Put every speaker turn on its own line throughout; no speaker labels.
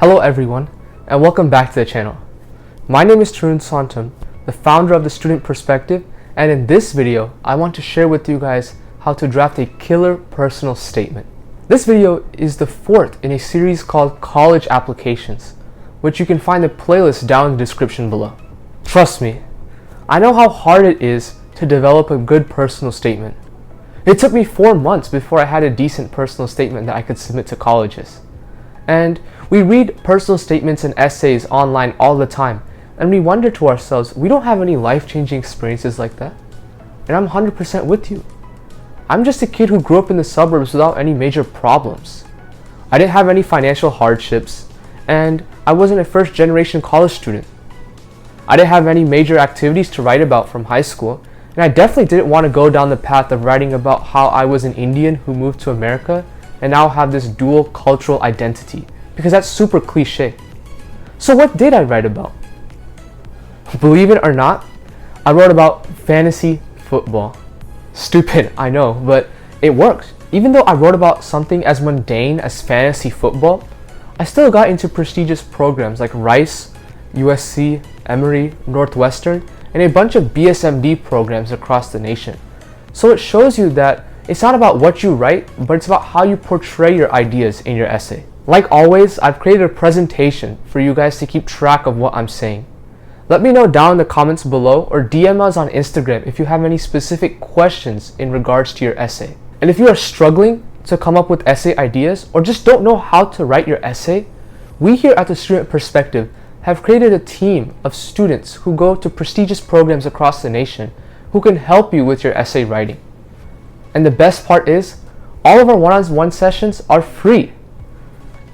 Hello everyone, and welcome back to the channel. My name is Tarun Santam, the founder of the Student Perspective, and in this video, I want to share with you guys how to draft a killer personal statement. This video is the fourth in a series called College Applications, which you can find the playlist down in the description below. Trust me, I know how hard it is to develop a good personal statement. It took me 4 months before I had a decent personal statement that I could submit to colleges. And we read personal statements and essays online all the time, and we wonder to ourselves, we don't have any life-changing experiences like that. And I'm 100% with you. I'm just a kid who grew up in the suburbs without any major problems. I didn't have any financial hardships, and I wasn't a first-generation college student. I didn't have any major activities to write about from high school, and I definitely didn't want to go down the path of writing about how I was an Indian who moved to America and now have this dual cultural identity, because that's super cliche. So what did I write about? Believe it or not, I wrote about fantasy football. Stupid, I know, but it worked. Even though I wrote about something as mundane as fantasy football, I still got into prestigious programs like Rice, USC, Emory, Northwestern, and a bunch of BSMD programs across the nation. So it shows you that it's not about what you write, but it's about how you portray your ideas in your essay. Like always, I've created a presentation for you guys to keep track of what I'm saying. Let me know down in the comments below or DM us on Instagram if you have any specific questions in regards to your essay. And if you are struggling to come up with essay ideas or just don't know how to write your essay, we here at the Student Perspective have created a team of students who go to prestigious programs across the nation who can help you with your essay writing. And the best part is, all of our one-on-one sessions are free.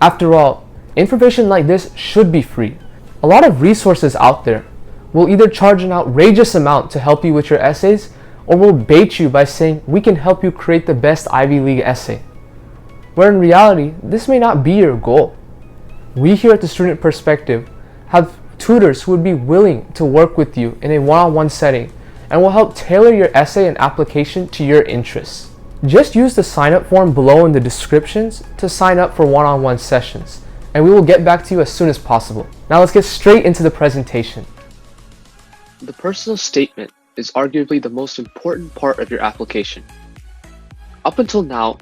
After all, information like this should be free. A lot of resources out there will either charge an outrageous amount to help you with your essays, or will bait you by saying, we can help you create the best Ivy League essay. Where in reality, this may not be your goal. We here at the Student Perspective have tutors who would be willing to work with you in a one-on-one setting and will help tailor your essay and application to your interests. Just use the sign-up form below in the descriptions to sign up for one-on-one sessions, and we will get back to you as soon as possible. Now let's get straight into the presentation.
The personal statement is arguably the most important part of your application. Up until now,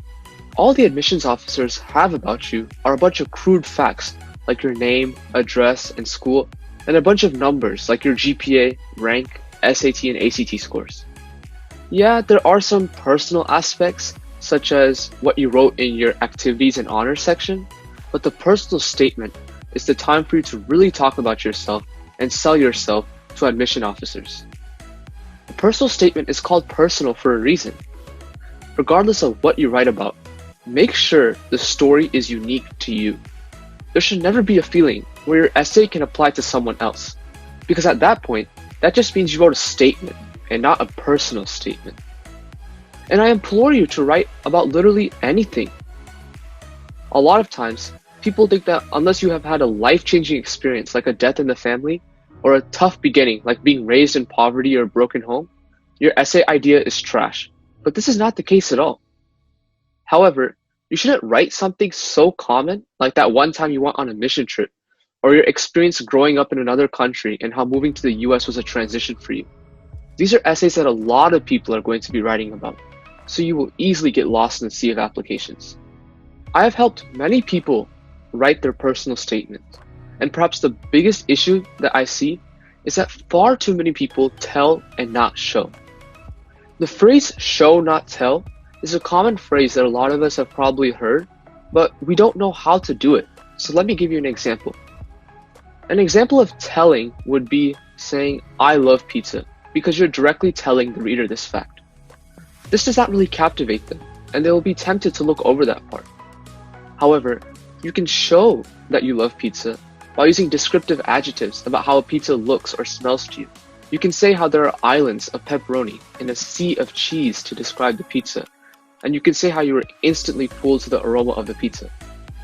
all the admissions officers have about you are a bunch of crude facts like your name, address, and school, and a bunch of numbers like your GPA, rank, SAT, and ACT scores. Yeah, there are some personal aspects, such as what you wrote in your activities and honors section, but the personal statement is the time for you to really talk about yourself and sell yourself to admission officers. The personal statement is called personal for a reason. Regardless of what you write about, make sure the story is unique to you. There should never be a feeling where your essay can apply to someone else, because at that point, that just means you wrote a statement and not a personal statement. And I implore you to write about literally anything. A lot of times, people think that unless you have had a life-changing experience like a death in the family, or a tough beginning like being raised in poverty or a broken home, your essay idea is trash. But this is not the case at all. However, you shouldn't write something so common like that one time you went on a mission trip, or your experience growing up in another country and how moving to the US was a transition for you. These are essays that a lot of people are going to be writing about, so you will easily get lost in the sea of applications. I have helped many people write their personal statements, and perhaps the biggest issue that I see is that far too many people tell and not show. The phrase show not tell is a common phrase that a lot of us have probably heard, but we don't know how to do it. So let me give you an example. An example of telling would be saying, I love pizza, because you're directly telling the reader this fact. This does not really captivate them, and they will be tempted to look over that part. However, you can show that you love pizza by using descriptive adjectives about how a pizza looks or smells to you. You can say how there are islands of pepperoni and a sea of cheese to describe the pizza, and you can say how you were instantly pulled to the aroma of the pizza.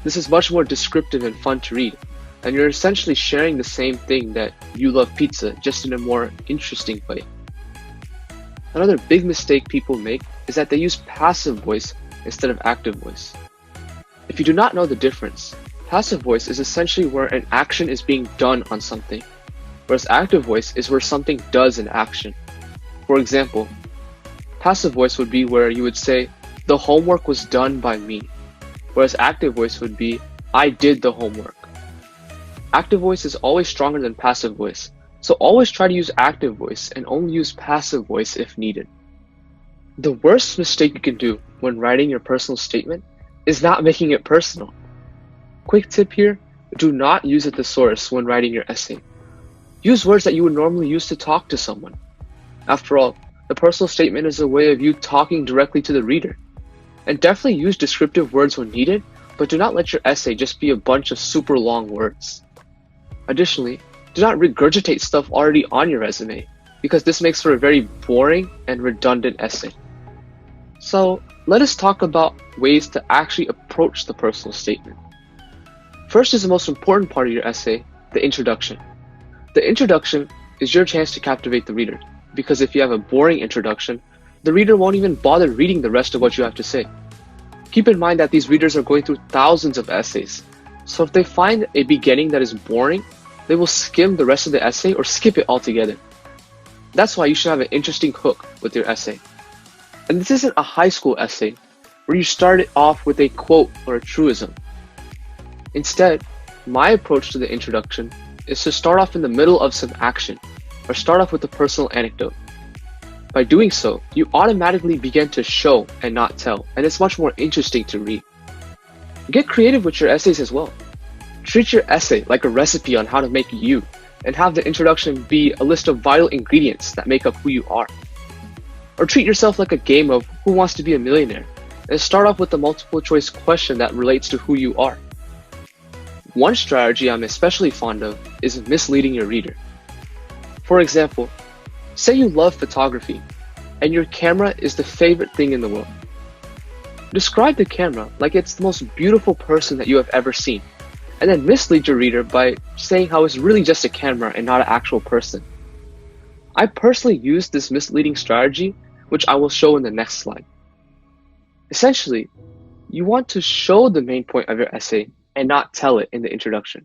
This is much more descriptive and fun to read, and you're essentially sharing the same thing, that you love pizza, just in a more interesting way. Another big mistake people make is that they use passive voice instead of active voice. If you do not know the difference, Passive voice is essentially where an action is being done on something, whereas active voice is where something does an action. For example, passive voice would be where you would say, the homework was done by me, whereas active voice would be, I did the homework. Active voice is always stronger than passive voice, so always try to use active voice and only use passive voice if needed. The worst mistake you can do when writing your personal statement is not making it personal. Quick tip here, do not use a thesaurus when writing your essay. Use words that you would normally use to talk to someone. After all, the personal statement is a way of you talking directly to the reader. And definitely use descriptive words when needed, but do not let your essay just be a bunch of super long words. Additionally, do not regurgitate stuff already on your resume, because this makes for a very boring and redundant essay. So, let us talk about ways to actually approach the personal statement. First is the most important part of your essay, the introduction. The introduction is your chance to captivate the reader, because if you have a boring introduction, the reader won't even bother reading the rest of what you have to say. Keep in mind that these readers are going through thousands of essays, so if they find a beginning that is boring, they will skim the rest of the essay or skip it altogether. That's why you should have an interesting hook with your essay. And this isn't a high school essay where you start it off with a quote or a truism. Instead, my approach to the introduction is to start off in the middle of some action, or start off with a personal anecdote. By doing so, you automatically begin to show and not tell, and it's much more interesting to read. Get creative with your essays as well. Treat your essay like a recipe on how to make you, and have the introduction be a list of vital ingredients that make up who you are. Or treat yourself like a game of Who Wants to Be a Millionaire, and start off with a multiple choice question that relates to who you are. One strategy I'm especially fond of is misleading your reader. For example, say you love photography, and your camera is the favorite thing in the world. Describe the camera like it's the most beautiful person that you have ever seen, and then mislead your reader by saying how it's really just a camera and not an actual person. I personally use this misleading strategy, which I will show in the next slide. Essentially, you want to show the main point of your essay and not tell it in the introduction.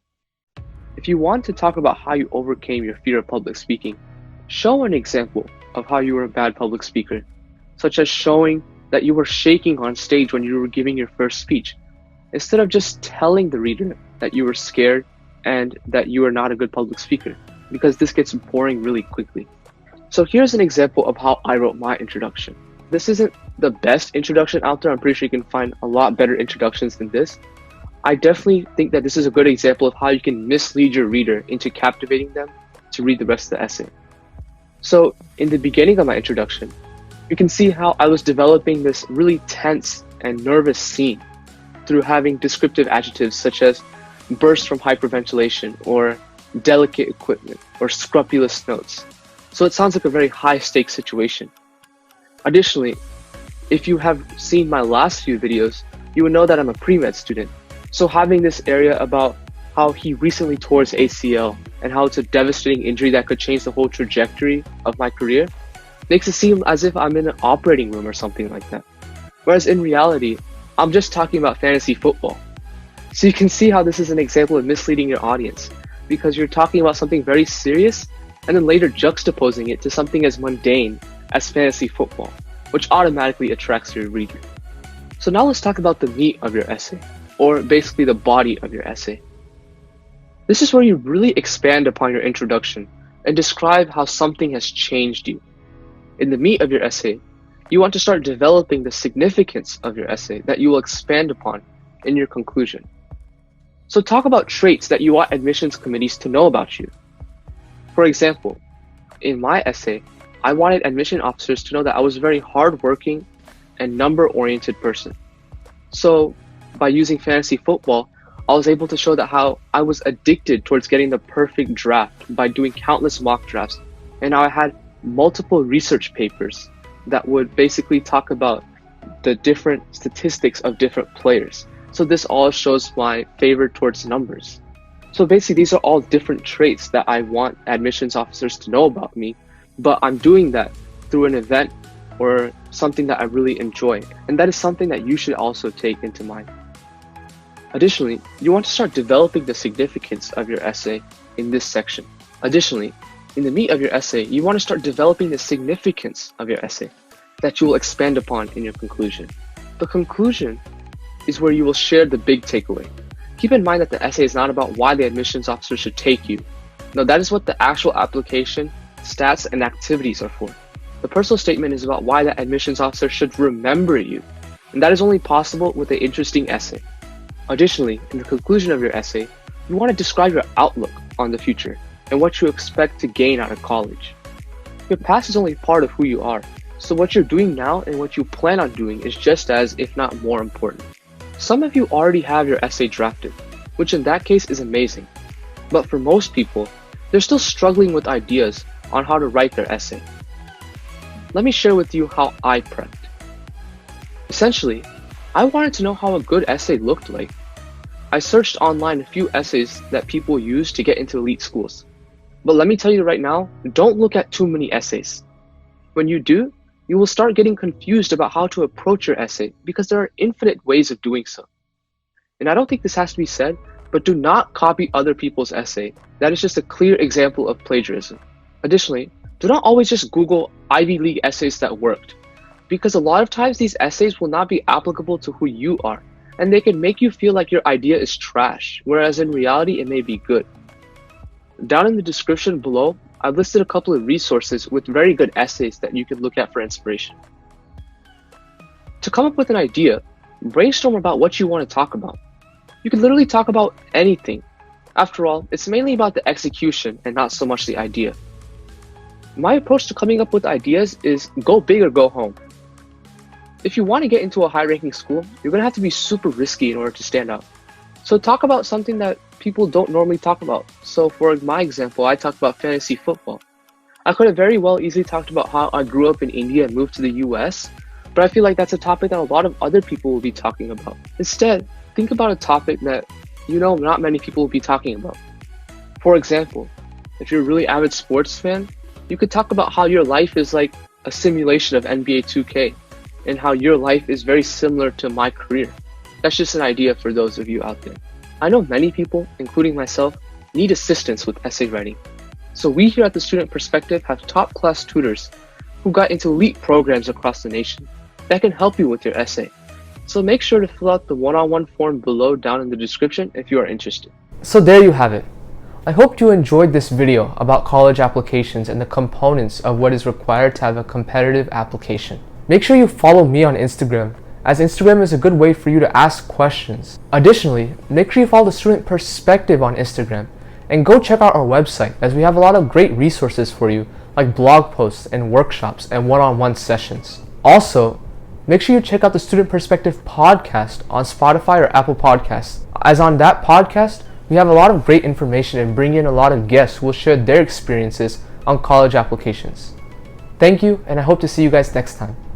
If you want to talk about how you overcame your fear of public speaking, show an example of how you were a bad public speaker, such as showing that you were shaking on stage when you were giving your first speech, instead of just telling the reader that you were scared and that you are not a good public speaker, because this gets boring really quickly. So here's an example of how I wrote my introduction. This isn't the best introduction out there. I'm pretty sure you can find a lot better introductions than this. I definitely think that this is a good example of how you can mislead your reader into captivating them to read the rest of the essay. So in the beginning of my introduction, you can see how I was developing this really tense and nervous scene through having descriptive adjectives such as burst from hyperventilation or delicate equipment or scrupulous notes. So it sounds like a very high stakes situation. Additionally, if you have seen my last few videos, you would know that I'm a pre-med student. So having this area about how he recently tore his ACL and how it's a devastating injury that could change the whole trajectory of my career makes it seem as if I'm in an operating room or something like that. Whereas in reality, I'm just talking about fantasy football. So you can see how this is an example of misleading your audience, because you're talking about something very serious and then later juxtaposing it to something as mundane as fantasy football, which automatically attracts your reader. So now let's talk about the meat of your essay, or basically the body of your essay. This is where you really expand upon your introduction and describe how something has changed you. In the meat of your essay, you want to start developing the significance of your essay that you will expand upon in your conclusion. So talk about traits that you want admissions committees to know about you. For example, in my essay, I wanted admission officers to know that I was a very hardworking and number-oriented person. So by using fantasy football, I was able to show that how I was addicted towards getting the perfect draft by doing countless mock drafts, and how I had multiple research papers that would basically talk about the different statistics of different players. So this all shows my favor towards numbers. So basically these are all different traits that I want admissions officers to know about me, but I'm doing that through an event or something that I really enjoy. And that is something that you should also take into mind. Additionally, you want to start developing the significance of your essay in this section. Additionally, in the meat of your essay, you want to start developing the significance of your essay that you will expand upon in your conclusion. The conclusion is where you will share the big takeaway. Keep in mind that the essay is not about why the admissions officer should take you. No, that is what the actual application, stats, and activities are for. The personal statement is about why the admissions officer should remember you, and that is only possible with an interesting essay. Additionally, in the conclusion of your essay, you want to describe your outlook on the future and what you expect to gain out of college. Your past is only part of who you are, so what you're doing now and what you plan on doing is just as, if not more important. Some of you already have your essay drafted, which in that case is amazing. But for most people, they're still struggling with ideas on how to write their essay. Let me share with you how I prepped. Essentially, I wanted to know how a good essay looked like. I searched online a few essays that people use to get into elite schools. But let me tell you right now, don't look at too many essays. When you do, you will start getting confused about how to approach your essay because there are infinite ways of doing so. And I don't think this has to be said, but do not copy other people's essay. That is just a clear example of plagiarism. Additionally, do not always just Google Ivy League essays that worked, because a lot of times these essays will not be applicable to who you are, and they can make you feel like your idea is trash, whereas in reality it may be good. Down in the description below, I've listed a couple of resources with very good essays that you can look at for inspiration. To come up with an idea, brainstorm about what you want to talk about. You can literally talk about anything. After all, it's mainly about the execution and not so much the idea. My approach to coming up with ideas is go big or go home. If you want to get into a high-ranking school, you're going to have to be super risky in order to stand out. So talk about something that people don't normally talk about. So for my example, I talked about fantasy football. I could have very well easily talked about how I grew up in India and moved to the US, but I feel like that's a topic that a lot of other people will be talking about. Instead, think about a topic that not many people will be talking about. For example, if you're a really avid sports fan, you could talk about how your life is like a simulation of NBA 2K and how your life is very similar to my career. That's just an idea for those of you out there. I know many people, including myself, need assistance with essay writing. So we here at the Student Perspective have top-class tutors who got into elite programs across the nation that can help you with your essay. So make sure to fill out the one-on-one form below down in the description if you are interested.
So there you have it. I hope you enjoyed this video about college applications and the components of what is required to have a competitive application. Make sure you follow me on Instagram, as Instagram is a good way for you to ask questions. Additionally, make sure you follow the Student Perspective on Instagram, and go check out our website, as we have a lot of great resources for you, like blog posts and workshops and one-on-one sessions. Also, make sure you check out the Student Perspective podcast on Spotify or Apple Podcasts, as on that podcast, we have a lot of great information and bring in a lot of guests who will share their experiences on college applications. Thank you, and I hope to see you guys next time.